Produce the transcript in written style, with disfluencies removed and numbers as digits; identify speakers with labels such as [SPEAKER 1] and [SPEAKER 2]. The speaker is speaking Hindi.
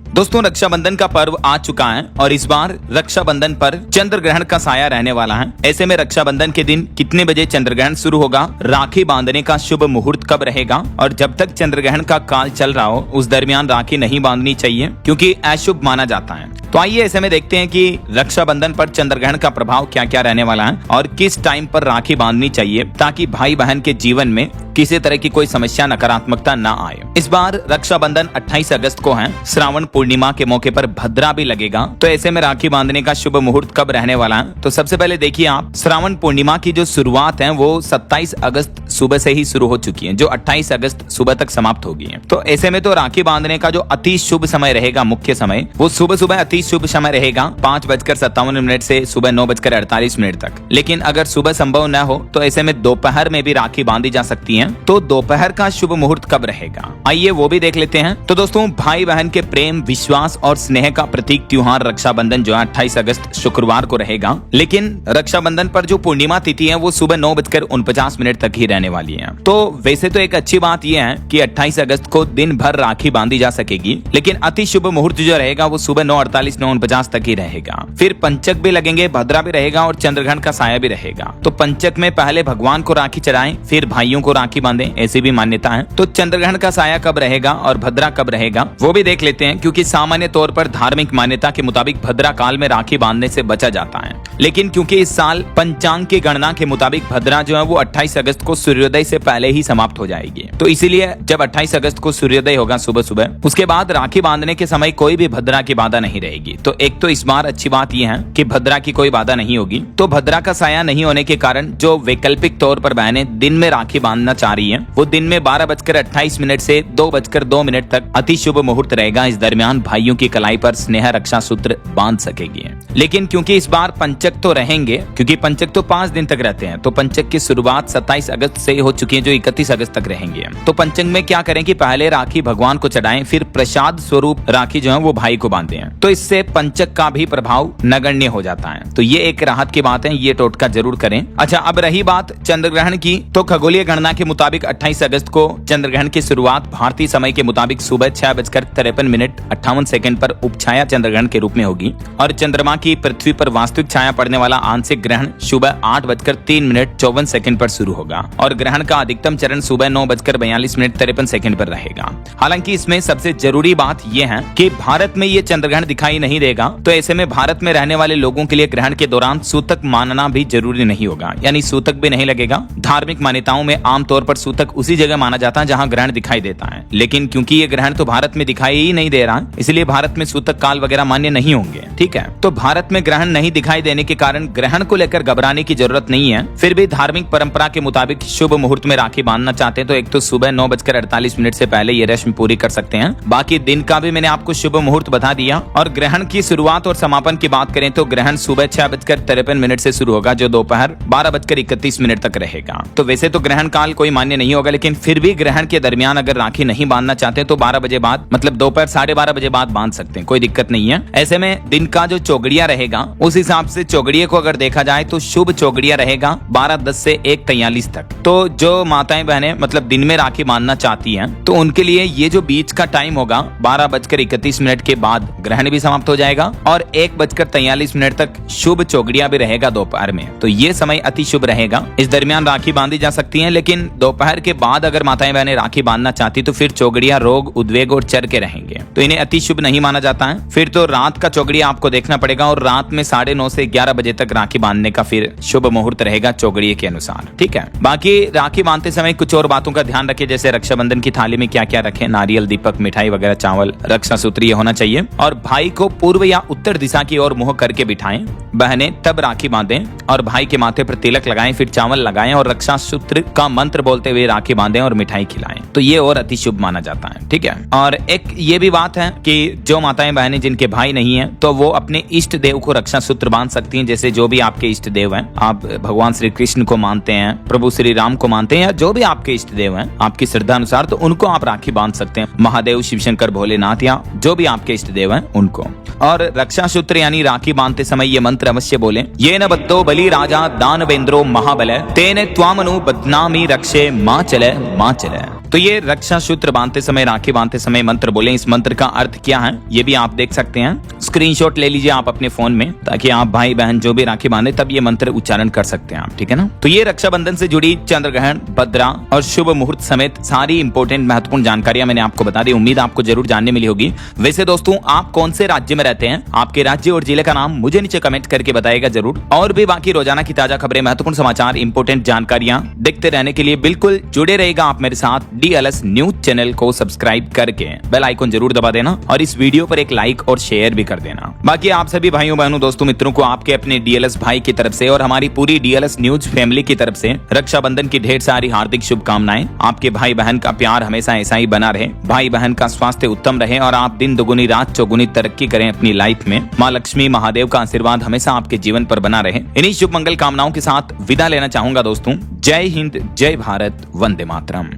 [SPEAKER 1] दोस्तों रक्षाबंधन का पर्व आ चुका है और इस बार रक्षाबंधन पर चंद्र ग्रहण का साया रहने वाला है। ऐसे में रक्षाबंधन के दिन कितने बजे चंद्र ग्रहण शुरू होगा, राखी बांधने का शुभ मुहूर्त कब रहेगा और जब तक चंद्र ग्रहण का काल चल रहा हो उस दरमियान राखी नहीं बांधनी चाहिए क्योंकि अशुभ माना जाता है। तो आइए ऐसे में देखते हैं कि रक्षाबंधन पर चंद्र ग्रहण का प्रभाव क्या क्या रहने वाला है और किस टाइम पर राखी बांधनी चाहिए ताकि भाई बहन के जीवन में किसी तरह की कोई समस्या नकारात्मकता ना आए। इस बार रक्षाबंधन 28 अगस्त को है। श्रावण पूर्णिमा के मौके पर भद्रा भी लगेगा। तो ऐसे में राखी बांधने का शुभ मुहूर्त कब रहने वाला है, तो सबसे पहले देखिए आप, श्रावण पूर्णिमा की जो शुरुआत है वो 27 अगस्त सुबह से ही शुरू हो चुकी है, जो 28 अगस्त सुबह तक समाप्त होगी है। तो ऐसे में तो राखी बांधने का जो अति शुभ समय रहेगा, मुख्य समय, वो सुबह सुबह अति शुभ समय रहेगा 5:57 से सुबह 9:48 तक। लेकिन अगर सुबह संभव न हो तो ऐसे में दोपहर में भी राखी बांधी जा सकती है। तो दोपहर का शुभ मुहूर्त कब रहेगा, आइए वो भी देख लेते हैं। तो दोस्तों भाई बहन के प्रेम, विश्वास और स्नेह का प्रतीक त्योहार रक्षाबंधन जो है 28 अगस्त शुक्रवार को रहेगा। लेकिन रक्षाबंधन पर जो पूर्णिमा तिथि है वो सुबह 9:49 तक ही रहने वाली है। तो वैसे तो एक अच्छी बात यह है कि 28 अगस्त को दिन भर राखी बांधी जा सकेगी, लेकिन अति शुभ मुहूर्त जो रहेगा वो सुबह 9:48 9:49 तक ही रहेगा। फिर पंचक भी लगेंगे, भद्रा भी रहेगा और चंद्रग्रहण का साया भी रहेगा। तो पंचक में पहले भगवान को राखी चढ़ाएं, फिर भाइयों को राखी बांधें, ऐसी भी मान्यता है। तो चंद्रग्रहण का साया कब रहेगा और भद्रा कब रहेगा वो भी देख लेते हैं, क्योंकि सामान्य तौर पर धार्मिक मान्यता के मुताबिक भद्रा काल में राखी बांधने से बचा जाता है। लेकिन क्योंकि इस साल पंचांग की गणना के मुताबिक भद्रा जो है वो 28 अगस्त को सूर्योदय से पहले ही समाप्त हो जाएगी। तो इसीलिए जब 28 अगस्त को सूर्योदय होगा सुबह सुबह, उसके बाद राखी बांधने के समय कोई भी भद्रा की बाधा नहीं रहेगी। तो एक तो इस बार अच्छी बात यह है कि भद्रा की कोई बाधा नहीं होगी। तो भद्रा का साया नहीं होने के कारण जो वैकल्पिक तौर पर बहनें दिन में राखी बांधना चाह रही है वो दिन में 12:28 से 2:02 तक अति शुभ मुहूर्त रहेगा। इस दरमियान भाइयों की कलाई पर स्नेह रक्षा सूत्र बांध सकेगी। लेकिन क्योंकि इस बार पंचक तो रहेंगे, क्योंकि पंचक तो 5 दिन तक रहते हैं, तो पंचक की शुरुआत 27 अगस्त से हो चुकी है जो 31 अगस्त तक रहेंगे। तो पंचक में क्या करें कि पहले राखी भगवान को चढ़ाएं, फिर प्रसाद स्वरूप राखी जो है वो भाई को बांधे हैं। तो इससे पंचक का भी प्रभाव नगण्य हो जाता है। तो ये एक राहत की बात है, ये टोटका जरूर करें। अच्छा, अब रही बात चंद्र ग्रहण की, तो खगोलीय गणना के मुताबिक 28 अगस्त को चंद्र ग्रहण की शुरुआत भारतीय समय के मुताबिक सुबह 6:53 पर उपछाया चंद्र ग्रहण के रूप में होगी और चंद्रमा की पृथ्वी पर वास्तविक छाया पड़ने वाला आंशिक ग्रहण सुबह 8:03 पर शुरू होगा और ग्रहण का अधिकतम चरण सुबह 9:42 पर रहेगा। हालांकि इसमें सबसे जरूरी बात यह है कि भारत में ये चंद्र ग्रहण दिखाई नहीं देगा। तो ऐसे में भारत में रहने वाले लोगों के लिए ग्रहण के दौरान सूतक मानना भी जरूरी नहीं होगा, यानी सूतक भी नहीं लगेगा। धार्मिक मान्यताओं में आमतौर पर सूतक उसी जगह माना जाता है जहां ग्रहण दिखाई देता है। लेकिन क्योंकि ये ग्रहण तो भारत में दिखाई ही नहीं दे रहा, इसलिए भारत में सूतक काल वगैरह मान्य नहीं होंगे। ठीक है, तो भारत में ग्रहण नहीं दिखाई देने के कारण ग्रहण को लेकर घबराने की जरूरत नहीं है। फिर भी धार्मिक परंपरा के मुताबिक शुभ मुहूर्त में राखी बांधना चाहते हैं तो एक तो सुबह 9:48 से पहले ये रस्म पूरी कर सकते हैं। बाकी दिन का भी मैंने आपको शुभ मुहूर्त बता दिया। और ग्रहण की शुरुआत और समापन की बात करें तो ग्रहण सुबह 6:53 से शुरू होगा जो दोपहर 12:31 तक रहेगा। तो वैसे तो ग्रहण काल कोई मान्य नहीं होगा, लेकिन फिर भी ग्रहण के दरमियान अगर राखी नहीं बांधना चाहते तो 12 बजे बाद, मतलब दोपहर 12:30 बजे बाद बांध सकते हैं, कोई दिक्कत नहीं है। ऐसे में दिन का जो चौगड़िया रहेगा उस हिसाब से चौगड़िए को अगर देखा जाए तो शुभ चौगड़िया रहेगा 12:10 से 1:43 तक। तो जो माताएं बहनें मतलब दिन में राखी बांधना चाहती हैं तो उनके लिए ये जो बीच का टाइम होगा 12:31 के बाद ग्रहण भी समाप्त हो जाएगा और 1:43 तक शुभ चौगड़िया भी रहेगा दोपहर में। तो ये समय अति शुभ रहेगा। इस दरमियान राखी बांधी जा सकती है, लेकिन दोपहर के बाद अगर माताएं बहनें राखी बांधना चाहती तो फिर चौगड़िया रोग, उद्वेग और चर के रहेंगे, तो इन्हें अति शुभ नहीं माना जाता है। फिर तो रात का चौगड़िया आपको देखना पड़ेगा और रात में 9:30 से 11 बजे तक राखी बांधने का फिर शुभ मुहूर्त रहेगा चौगड़िए के अनुसार। ठीक है, बाकी राखी बांधते समय कुछ और बातों का ध्यान रखें, जैसे रक्षाबंधन की थाली में क्या क्या रखें, नारियल, दीपक, मिठाई वगैरह, चावल, रक्षा सूत्र ये होना चाहिए। और भाई को पूर्व या उत्तर दिशा की ओर मुंह करके बिठाएं। बहनें तब राखी बांधें और भाई के माथे पर तिलक लगाएं, फिर चावल लगाएं और रक्षा सूत्र का मंत्र बोलते हुए राखी बांधें और मिठाई खिलाएं। तो ये और अति शुभ माना जाता है। ठीक है, और एक ये भी बात है कि जो माताएं बहनें जिनके भाई नहीं है तो वो अपने इष्ट देव को रक्षा सूत्र बांध सकती हैं। जैसे जो भी आपके इष्ट देव हैं, आप भगवान श्री कृष्ण को मानते हैं, प्रभु श्री राम को मानते हैं, या जो भी आपके इष्ट देव हैं आपकी श्रद्धा अनुसार, तो उनको आप राखी बांध सकते हैं। महादेव, शिव शंकर, भोलेनाथ या जो भी आपके इष्ट देव हैं उनको। और रक्षा सूत्र यानी राखी बांधते समय ये मंत्र अवश्य बोले, ये न बद्धो बलि राजा दानवेंद्रो महाबल तेने त्वामनु बदनामी रक्षे जय माँ चले माँ चले। तो ये रक्षा सूत्र बांधते समय, राखी बांधते समय मंत्र बोले। इस मंत्र का अर्थ क्या है ये भी आप देख सकते हैं। स्क्रीनशॉट ले लीजिए आप अपने फोन में, ताकि आप भाई बहन जो भी राखी बांधे तब ये मंत्र उच्चारण कर सकते हैं आप, ठीक है ना। तो ये रक्षाबंधन से जुड़ी चंद्र ग्रहण, भद्रा और शुभ मुहूर्त समेत सारी इंपॉर्टेंट महत्वपूर्ण जानकारियां मैंने आपको बता दी। उम्मीद आपको जरूर जानने मिली होगी। वैसे दोस्तों, आप कौन से राज्य में रहते हैं, आपके राज्य और जिले का नाम मुझे नीचे कमेंट करके बताइएगा जरूर। और भी बाकी रोजाना की ताजा खबरें, महत्वपूर्ण समाचार, इंपॉर्टेंट जानकारियां देखते रहने के लिए बिल्कुल जुड़े रहेगा आप मेरे साथ DLS न्यूज चैनल को सब्सक्राइब करके बेल आइकन जरूर दबा देना और इस वीडियो पर एक लाइक और शेयर भी कर देना। बाकी आप सभी भाइयों बहनों दोस्तों मित्रों को आपके अपने DLS भाई की तरफ से और हमारी पूरी DLS न्यूज फैमिली की तरफ से रक्षाबंधन की ढेर सारी हार्दिक शुभकामनाएं। आपके भाई बहन का प्यार हमेशा ऐसा ही बना रहे, भाई बहन का स्वास्थ्य उत्तम रहे और आप दिन दुगुनी रात चौगुनी तरक्की करें अपनी लाइफ में। माँ लक्ष्मी महादेव का आशीर्वाद हमेशा आपके जीवन पर बना रहे। इन्हीं शुभ मंगल कामनाओं के साथ विदा लेना चाहूंगा दोस्तों। जय हिंद, जय भारत, वंदे मातरम।